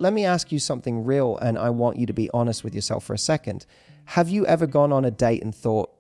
let me ask you something real, and I want you to be honest with yourself for a second. Have you ever gone on a date and thought,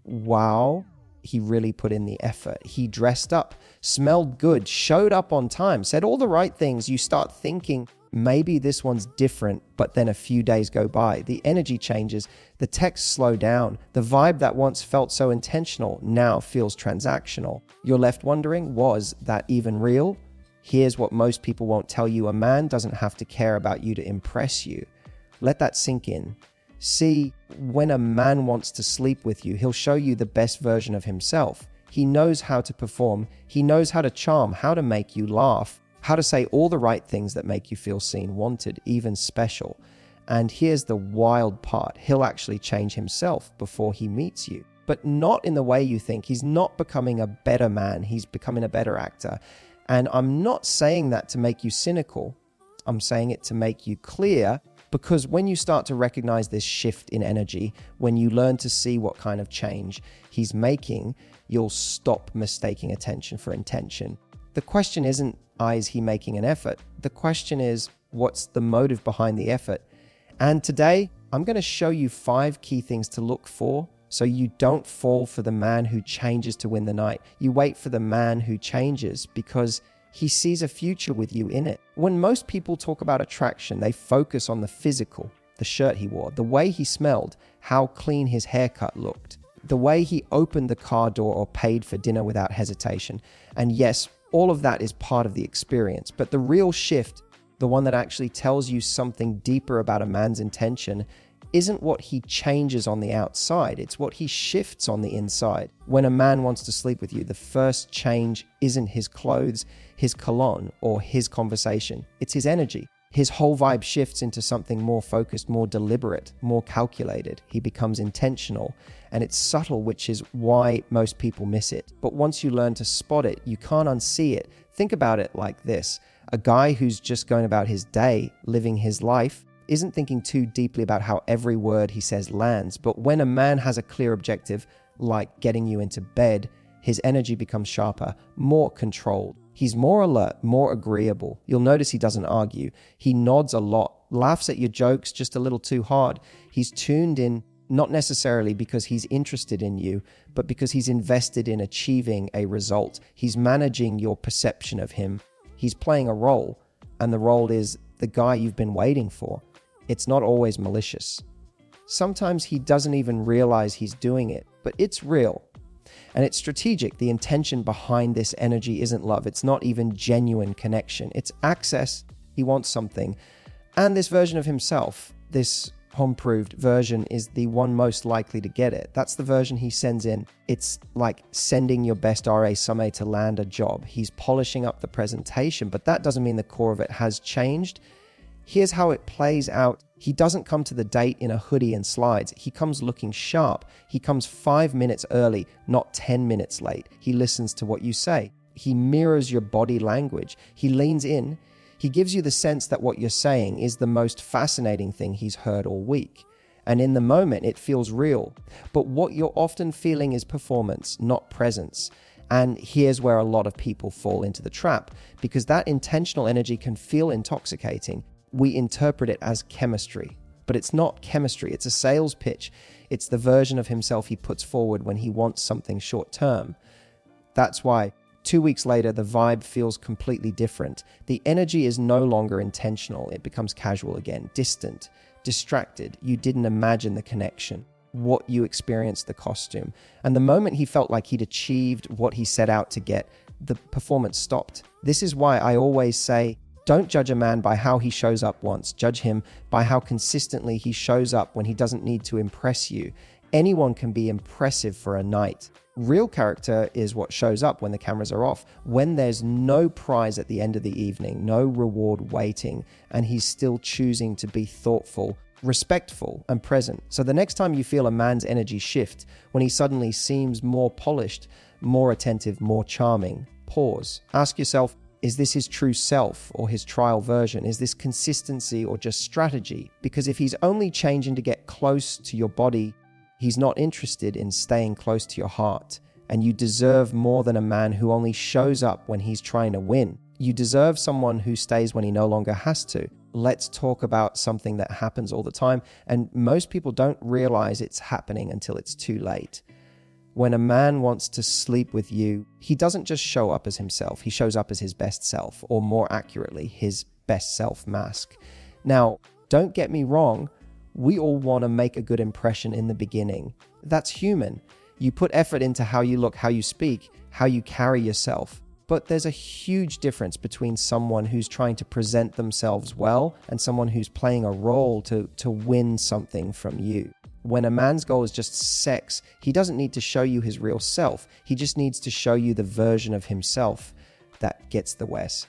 wow, he really put in the effort. He dressed up, smelled good, showed up on time, said all the right things. You start thinking, maybe this one's different, but then a few days go by. The energy changes, the texts slow down. The vibe that once felt so intentional now feels transactional. You're left wondering, was that even real? Here's what most people won't tell you. A man doesn't have to care about you to impress you. Let that sink in. See, when a man wants to sleep with you, he'll show you the best version of himself. He knows how to perform. He knows how to charm, how to make you laugh, how to say all the right things that make you feel seen, wanted, even special. And here's the wild part. He'll actually change himself before he meets you, but not in the way you think. He's not becoming a better man. He's becoming a better actor. And I'm not saying that to make you cynical. I'm saying it to make you clear, because when you start to recognize this shift in energy, when you learn to see what kind of change he's making, you'll stop mistaking attention for intention. The question isn't, is he making an effort? The question is, what's the motive behind the effort? And today, I'm going to show you 5 key things to look for so you don't fall for the man who changes to win the night. You wait for the man who changes because he sees a future with you in it. When most people talk about attraction, they focus on the physical, the shirt he wore, the way he smelled, how clean his haircut looked, the way he opened the car door or paid for dinner without hesitation. And yes, all of that is part of the experience, but the real shift, the one that actually tells you something deeper about a man's intention, isn't what he changes on the outside, it's what he shifts on the inside. When a man wants to sleep with you, the first change isn't his clothes, his cologne, or his conversation. It's his energy. His whole vibe shifts into something more focused, more deliberate, more calculated. He becomes intentional, and it's subtle, which is why most people miss it. But once you learn to spot it, you can't unsee it. Think about it like this. A guy who's just going about his day, living his life, isn't thinking too deeply about how every word he says lands. But when a man has a clear objective, like getting you into bed, his energy becomes sharper, more controlled. He's more alert, more agreeable. You'll notice he doesn't argue. He nods a lot, laughs at your jokes just a little too hard. He's tuned in, not necessarily because he's interested in you, but because he's invested in achieving a result. He's managing your perception of him. He's playing a role, and the role is the guy you've been waiting for. It's not always malicious. Sometimes he doesn't even realize he's doing it, but it's real. And it's strategic. The intention behind this energy isn't love. It's not even genuine connection. It's access. He wants something. And this version of himself, this home-proved version, is the one most likely to get it. That's the version he sends in. It's like sending your best RA Summit to land a job. He's polishing up the presentation, but that doesn't mean the core of it has changed. Here's how it plays out. He doesn't come to the date in a hoodie and slides. He comes looking sharp. He comes 5 minutes early, not 10 minutes late. He listens to what you say. He mirrors your body language. He leans in. He gives you the sense that what you're saying is the most fascinating thing he's heard all week. And in the moment, it feels real. But what you're often feeling is performance, not presence. And here's where a lot of people fall into the trap, because that intentional energy can feel intoxicating. We interpret it as chemistry, but it's not chemistry. It's a sales pitch. It's the version of himself he puts forward when he wants something short term. That's why 2 weeks later, the vibe feels completely different. The energy is no longer intentional. It becomes casual again, distant, distracted. You didn't imagine the connection, what you experienced, the costume. And the moment he felt like he'd achieved what he set out to get, the performance stopped. This is why I always say, don't judge a man by how he shows up once. Judge him by how consistently he shows up when he doesn't need to impress you. Anyone can be impressive for a night. Real character is what shows up when the cameras are off, when there's no prize at the end of the evening, no reward waiting, and he's still choosing to be thoughtful, respectful, and present. So the next time you feel a man's energy shift, when he suddenly seems more polished, more attentive, more charming, pause. Ask yourself, is this his true self or his trial version? Is this consistency or just strategy? Because if he's only changing to get close to your body, he's not interested in staying close to your heart. And you deserve more than a man who only shows up when he's trying to win. You deserve someone who stays when he no longer has to. let's talk about something that happens all the time. And most people don't realize it's happening until it's too late. When a man wants to sleep with you, he doesn't just show up as himself. He shows up as his best self, or more accurately, his best self mask. Now, don't get me wrong. We all want to make a good impression in the beginning. That's human. You put effort into how you look, how you speak, how you carry yourself. But there's a huge difference between someone who's trying to present themselves well and someone who's playing a role to win something from you. When a man's goal is just sex, he doesn't need to show you his real self. He just needs to show you the version of himself that gets the West.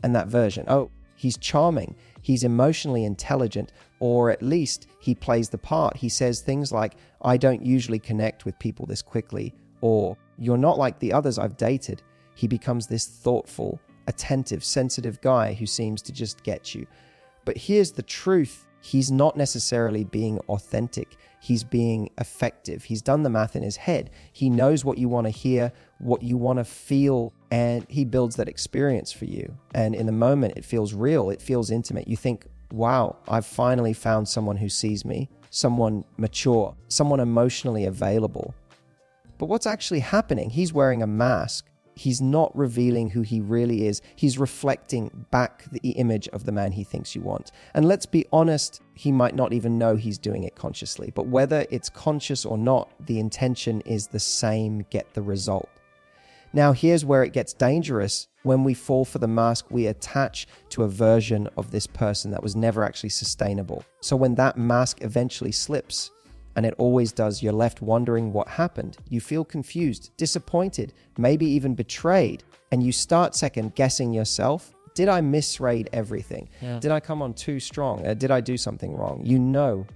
And that version, oh, he's charming, he's emotionally intelligent, or at least he plays the part. He says things like, I don't usually connect with people this quickly, or you're not like the others I've dated. He becomes this thoughtful, attentive, sensitive guy who seems to just get you. But here's the truth. He's not necessarily being authentic. He's being effective. He's done the math in his head. He knows what you want to hear, what you want to feel, and he builds that experience for you. And in the moment, it feels real. It feels intimate. You think, wow, I've finally found someone who sees me, someone mature, someone emotionally available. But what's actually happening? He's wearing a mask. He's not revealing who he really is. He's reflecting back the image of the man he thinks you want. And let's be honest, he might not even know he's doing it consciously. But whether it's conscious or not, the intention is the same, get the result. Now, here's where it gets dangerous. When we fall for the mask, we attach to a version of this person that was never actually sustainable. So when that mask eventually slips, and it always does, you're left wondering what happened. You feel confused, disappointed, maybe even betrayed. And you start second guessing yourself. Did I misread everything? Yeah. Did I come on too strong? Did I do something wrong? You know,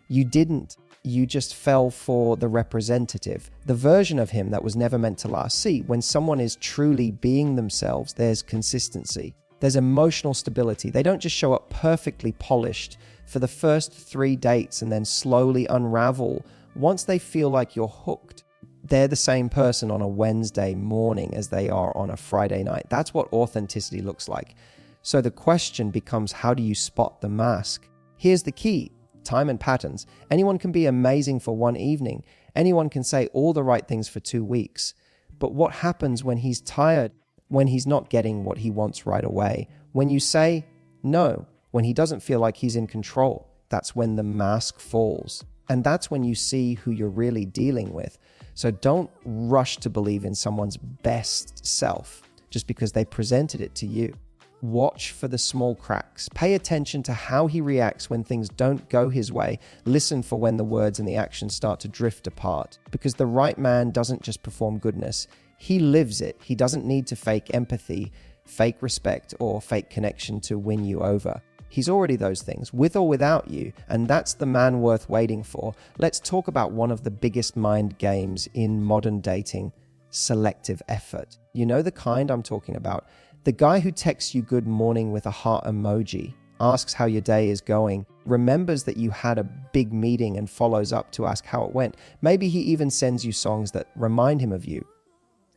you didn't. You just fell for the representative, the version of him that was never meant to last. See, when someone is truly being themselves, there's consistency. There's emotional stability. They don't just show up perfectly polished for the first 3 dates and then slowly unravel once they feel like you're hooked. They're the same person on a Wednesday morning as they are on a Friday night. That's what authenticity looks like. So the question becomes, how do you spot the mask? Here's the key: time and patterns. Anyone can be amazing for one evening. Anyone can say all the right things for 2 weeks. But what happens when he's tired, when he's not getting what he wants right away? When you say no, when he doesn't feel like he's in control, that's when the mask falls. And that's when you see who you're really dealing with. So don't rush to believe in someone's best self just because they presented it to you. Watch for the small cracks. Pay attention to how he reacts when things don't go his way. Listen for when the words and the actions start to drift apart. Because the right man doesn't just perform goodness. He lives it. He doesn't need to fake empathy, fake respect, or fake connection to win you over. He's already those things, with or without you, and that's the man worth waiting for. Let's talk about one of the biggest mind games in modern dating: selective effort. You know the kind I'm talking about. The guy who texts you good morning with a heart emoji, asks how your day is going, remembers that you had a big meeting and follows up to ask how it went. Maybe he even sends you songs that remind him of you.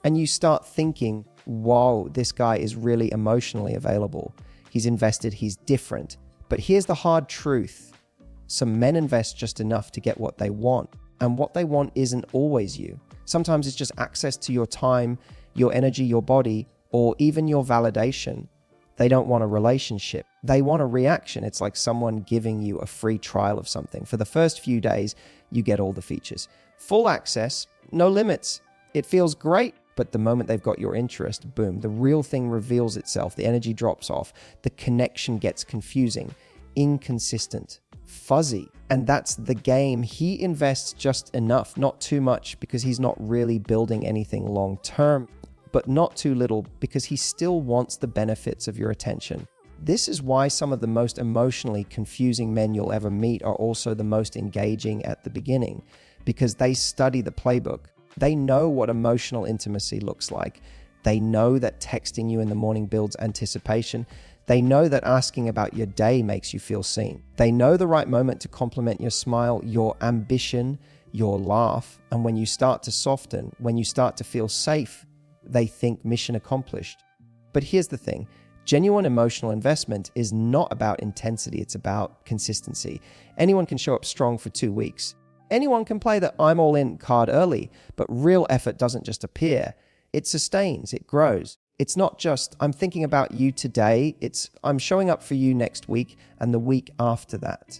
And you start thinking, whoa, this guy is really emotionally available. He's invested, he's different. But here's the hard truth. Some men invest just enough to get what they want. And what they want isn't always you. Sometimes it's just access to your time, your energy, your body, or even your validation. They don't want a relationship. They want a reaction. It's like someone giving you a free trial of something. For the first few days, you get all the features. Full access, no limits. It feels great. But the moment they've got your interest, boom, the real thing reveals itself. The energy drops off. The connection gets confusing, inconsistent, fuzzy. And that's the game. He invests just enough, not too much, because he's not really building anything long term, but not too little because he still wants the benefits of your attention. This is why some of the most emotionally confusing men you'll ever meet are also the most engaging at the beginning, because they study the playbook. They know what emotional intimacy looks like. They know that texting you in the morning builds anticipation. They know that asking about your day makes you feel seen. They know the right moment to compliment your smile, your ambition, your laugh. And when you start to soften, when you start to feel safe, they think mission accomplished. But here's the thing. Genuine emotional investment is not about intensity, it's about consistency. Anyone can show up strong for 2 weeks. Anyone can play the I'm all in card early, but real effort doesn't just appear. It sustains, it grows. It's not just, I'm thinking about you today, it's, I'm showing up for you next week and the week after that.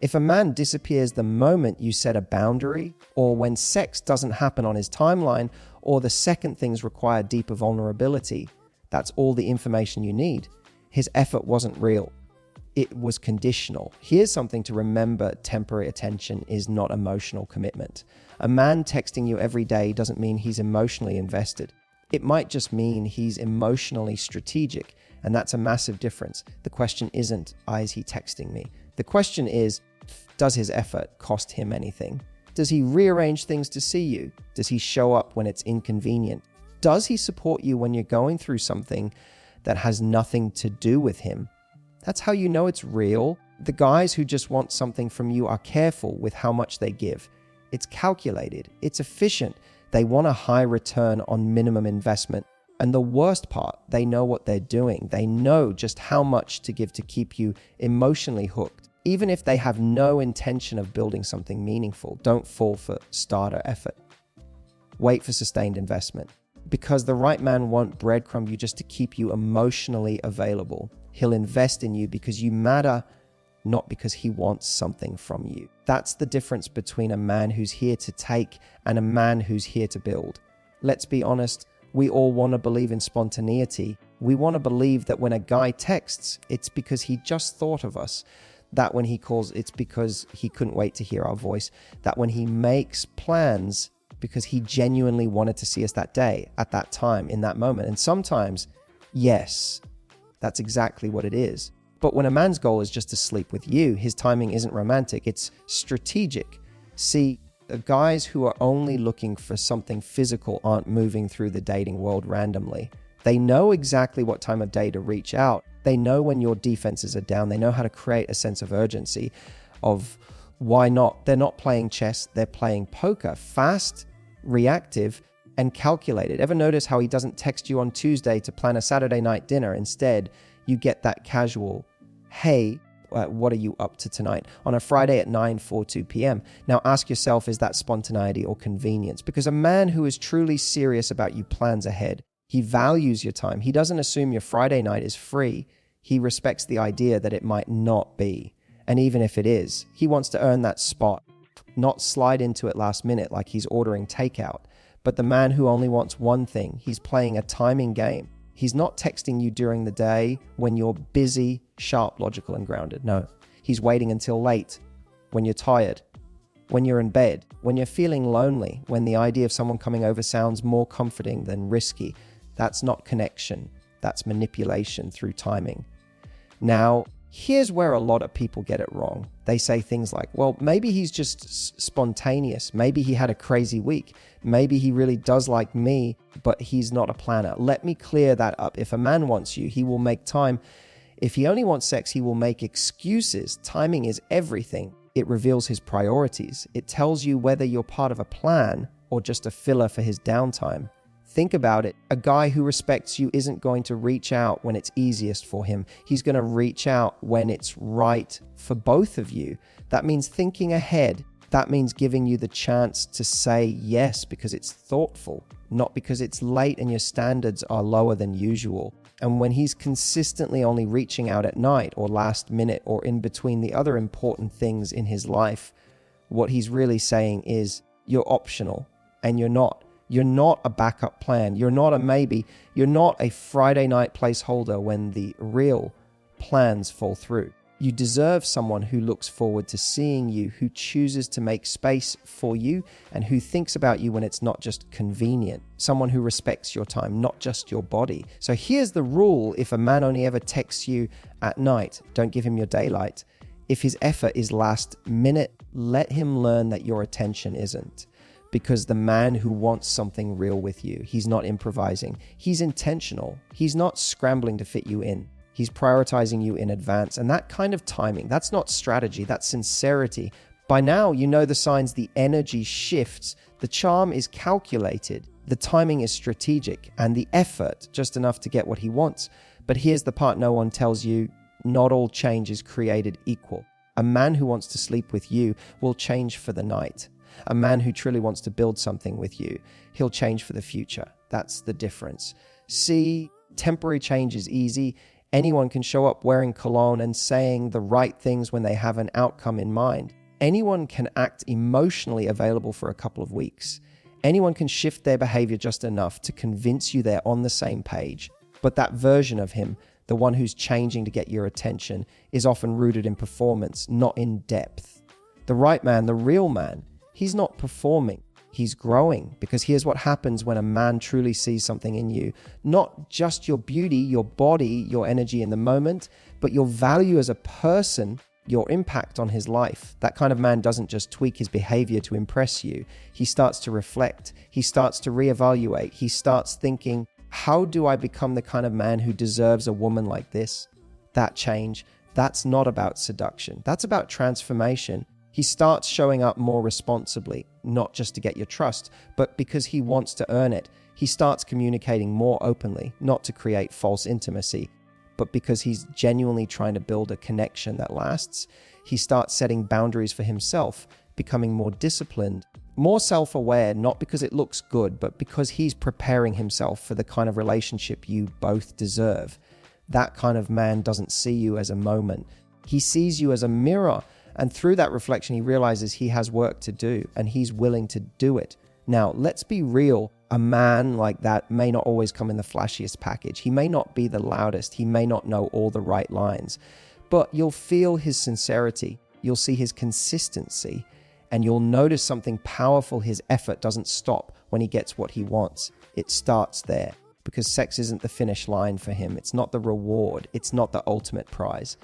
If a man disappears the moment you set a boundary, or when sex doesn't happen on his timeline, or the second things require deeper vulnerability, that's all the information you need. His effort wasn't real. It was conditional. Here's something to remember: temporary attention is not emotional commitment. A man texting you every day doesn't mean he's emotionally invested. It might just mean he's emotionally strategic, and that's a massive difference. The question isn't, is he texting me? The question is, does his effort cost him anything? Does he rearrange things to see you? Does he show up when it's inconvenient? Does he support you when you're going through something that has nothing to do with him? That's how you know it's real. The guys who just want something from you are careful with how much they give. It's calculated. It's efficient. They want a high return on minimum investment. And the worst part, they know what they're doing. They know just how much to give to keep you emotionally hooked. Even if they have no intention of building something meaningful, don't fall for starter effort. Wait for sustained investment. Because the right man won't breadcrumb you just to keep you emotionally available. He'll invest in you because you matter, not because he wants something from you. That's the difference between a man who's here to take and a man who's here to build. Let's be honest, we all want to believe in spontaneity. We want to believe that when a guy texts, it's because he just thought of us. That when he calls, it's because he couldn't wait to hear our voice. That when he makes plans, because he genuinely wanted to see us that day, at that time, in that moment. And sometimes, yes, that's exactly what it is. But when a man's goal is just to sleep with you, his timing isn't romantic, it's strategic. See, the guys who are only looking for something physical aren't moving through the dating world randomly. They know exactly what time of day to reach out. They know when your defenses are down. They know how to create a sense of urgency of why not. They're not playing chess, they're playing poker. Fast, reactive, and calculated. Ever notice how he doesn't text you on Tuesday to plan a Saturday night dinner? Instead, you get that casual, hey, what are you up to tonight? On a Friday at 9:42 p.m. Now ask yourself, is that spontaneity or convenience? Because a man who is truly serious about you plans ahead. He values your time. He doesn't assume your Friday night is free. He respects the idea that it might not be. And even if it is, he wants to earn that spot, not slide into it last minute like he's ordering takeout. But the man who only wants one thing, he's playing a timing game. He's not texting you during the day when you're busy, sharp, logical, and grounded. No, he's waiting until late, when you're tired, when you're in bed, when you're feeling lonely, when the idea of someone coming over sounds more comforting than risky. That's not connection. That's manipulation through timing. Now, here's where a lot of people get it wrong. They say things like, well, maybe he's just spontaneous. Maybe he had a crazy week. Maybe he really does like me, but he's not a planner. Let me clear that up. If a man wants you, he will make time. If he only wants sex, he will make excuses. Timing is everything. It reveals his priorities. It tells you whether you're part of a plan or just a filler for his downtime. Think about it. A guy who respects you isn't going to reach out when it's easiest for him. He's going to reach out when it's right for both of you. That means thinking ahead. That means giving you the chance to say yes because it's thoughtful, not because it's late and your standards are lower than usual. And when he's consistently only reaching out at night or last minute or in between the other important things in his life, what he's really saying is you're optional and you're not. You're not a backup plan. You're not a maybe. You're not a Friday night placeholder when the real plans fall through. You deserve someone who looks forward to seeing you, who chooses to make space for you, and who thinks about you when it's not just convenient. Someone who respects your time, not just your body. So here's the rule. If a man only ever texts you at night, don't give him your daylight. If his effort is last minute, let him learn that your attention isn't. Because the man who wants something real with you, he's not improvising. He's intentional. He's not scrambling to fit you in. He's prioritizing you in advance. And that kind of timing, that's not strategy, that's sincerity. By now, you know the signs. The energy shifts. The charm is calculated. The timing is strategic. And the effort, just enough to get what he wants. But here's the part no one tells you: not all change is created equal. A man who wants to sleep with you will change for the night. A man who truly wants to build something with you, he'll change for the future. That's the difference. See, temporary change is easy. Anyone can show up wearing cologne and saying the right things when they have an outcome in mind. Anyone can act emotionally available for a couple of weeks. Anyone can shift their behavior just enough to convince you they're on the same page. But that version of him, the one who's changing to get your attention, is often rooted in performance, not in depth. The right man, the real man, he's not performing. He's growing, because here's what happens when a man truly sees something in you. Not just your beauty, your body, your energy in the moment, but your value as a person, your impact on his life. That kind of man doesn't just tweak his behavior to impress you. He starts to reflect. He starts to reevaluate. He starts thinking, how do I become the kind of man who deserves a woman like this? That change, that's not about seduction. That's about transformation. He starts showing up more responsibly, not just to get your trust, but because he wants to earn it. He starts communicating more openly, not to create false intimacy, but because he's genuinely trying to build a connection that lasts. He starts setting boundaries for himself, becoming more disciplined, more self-aware, not because it looks good, but because he's preparing himself for the kind of relationship you both deserve. That kind of man doesn't see you as a moment. He sees you as a mirror, and through that reflection, he realizes he has work to do, and he's willing to do it. Now, let's be real. A man like that may not always come in the flashiest package. He may not be the loudest. He may not know all the right lines, but you'll feel his sincerity. You'll see his consistency, and you'll notice something powerful. His effort doesn't stop when he gets what he wants. It starts there, because sex isn't the finish line for him. It's not the reward. It's not the ultimate prize.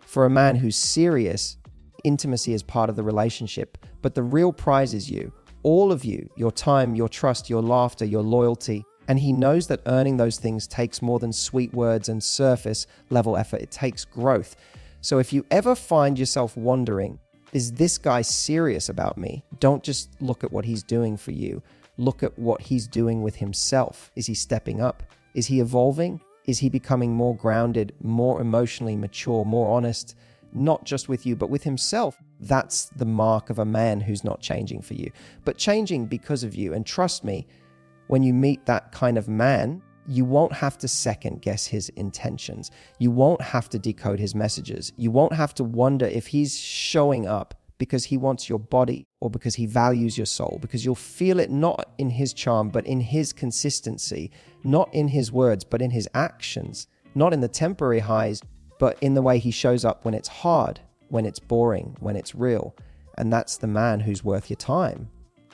For a man who's serious, intimacy is part of the relationship, but the real prize is you. All of you, your time, your trust, your laughter, your loyalty. And he knows that earning those things takes more than sweet words and surface level effort. It takes growth. So if you ever find yourself wondering, is this guy serious about me? Don't just look at what he's doing for you. Look at what he's doing with himself. Is he stepping up? Is he evolving? Is he becoming more grounded, more emotionally mature, more honest? Not just with you, but with himself. That's the mark of a man who's not changing for you, but changing because of you. And trust me, when you meet that kind of man, you won't have to second guess his intentions. You won't have to decode his messages. You won't have to wonder if he's showing up because he wants your body or because he values your soul, because you'll feel it not in his charm, but in his consistency, not in his words, but in his actions, not in the temporary highs, but in the way he shows up when it's hard, when it's boring, when it's real. And that's the man who's worth your time.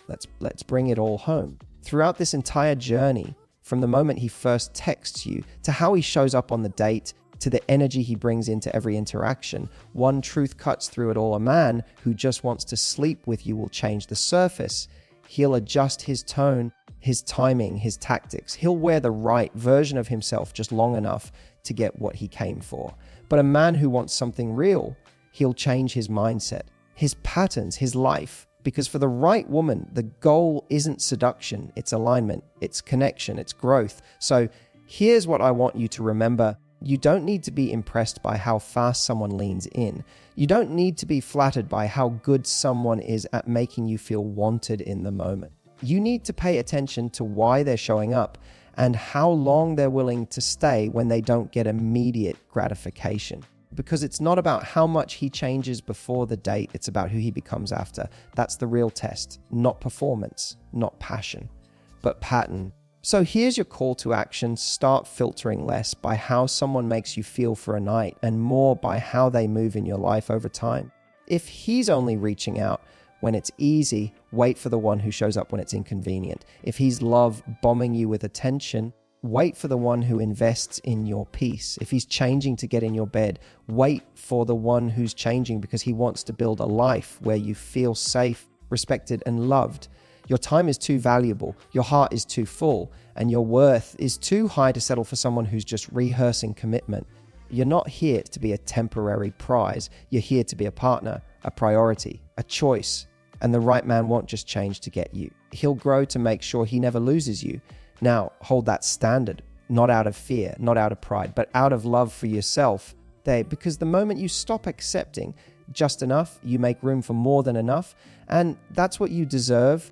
Let's bring it all home. Throughout this entire journey, from the moment he first texts you, to how he shows up on the date, to the energy he brings into every interaction, one truth cuts through it all. A man who just wants to sleep with you will change the surface. He'll adjust his tone, his timing, his tactics. He'll wear the right version of himself just long enough to get what he came for. But a man who wants something real, he'll change his mindset, his patterns, his life. Because for the right woman, the goal isn't seduction, it's alignment, it's connection, it's growth. So here's what I want you to remember. You don't need to be impressed by how fast someone leans in. You don't need to be flattered by how good someone is at making you feel wanted in the moment. You need to pay attention to why they're showing up and how long they're willing to stay when they don't get immediate gratification. Because it's not about how much he changes before the date, it's about who he becomes after. That's the real test, not performance, not passion, but pattern. So here's your call to action. Start filtering less by how someone makes you feel for a night and more by how they move in your life over time. If he's only reaching out when it's easy, wait for the one who shows up when it's inconvenient. If he's love bombing you with attention, wait for the one who invests in your peace. If he's changing to get in your bed, wait for the one who's changing because he wants to build a life where you feel safe, respected, and loved. Your time is too valuable, your heart is too full, and your worth is too high to settle for someone who's just rehearsing commitment. You're not here to be a temporary prize. You're here to be a partner, a priority, a choice. And the right man won't just change to get you. He'll grow to make sure he never loses you. Now, hold that standard, not out of fear, not out of pride, but out of love for yourself. Because the moment you stop accepting just enough, you make room for more than enough, and that's what you deserve.